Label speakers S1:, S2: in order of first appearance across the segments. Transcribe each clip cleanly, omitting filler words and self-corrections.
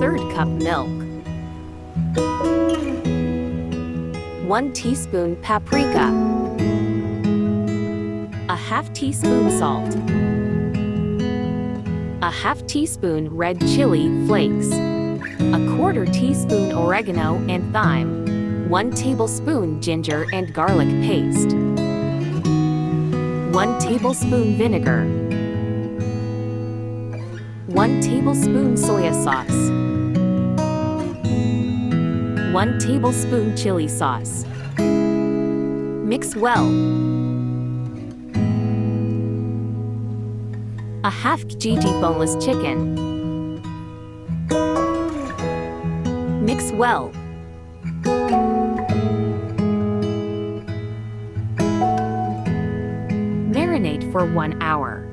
S1: 1/3 cup milk, 1 teaspoon paprika, a half teaspoon salt, a half teaspoon red chili flakes, a 1/4 teaspoon oregano and thyme, 1 tablespoon ginger and garlic paste, 1 tablespoon vinegar, 1 tablespoon soya sauce, 1 tablespoon chili sauce. Mix well. A half kg boneless chicken. Mix well. Marinate for 1 hour.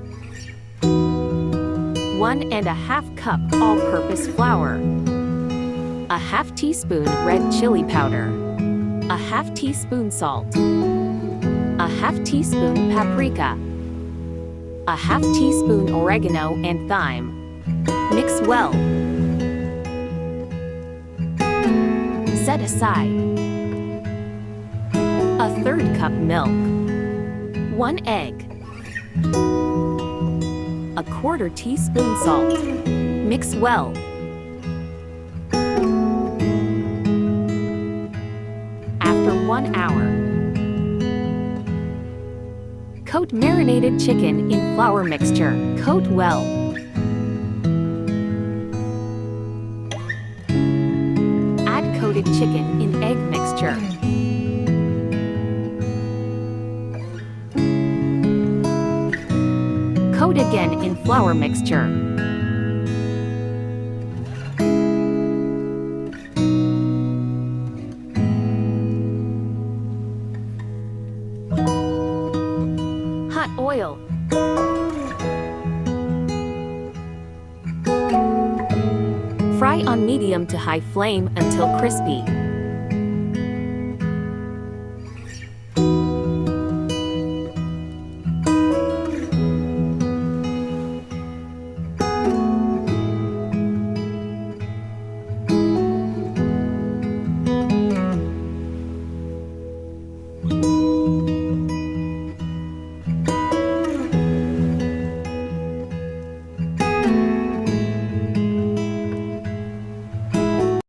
S1: 1½ cup all-purpose flour, a half teaspoon red chili powder, a half teaspoon salt, a half teaspoon paprika, a half teaspoon oregano and thyme. Mix well. Set aside. 1/3 cup milk, 1 egg, a 1/4 teaspoon salt. Mix well. After 1 hour, coat marinated chicken in flour mixture. Coat well. Add coated chicken in egg mixture. Coat again in flour mixture. Hot oil. Fry on medium to high flame until crispy.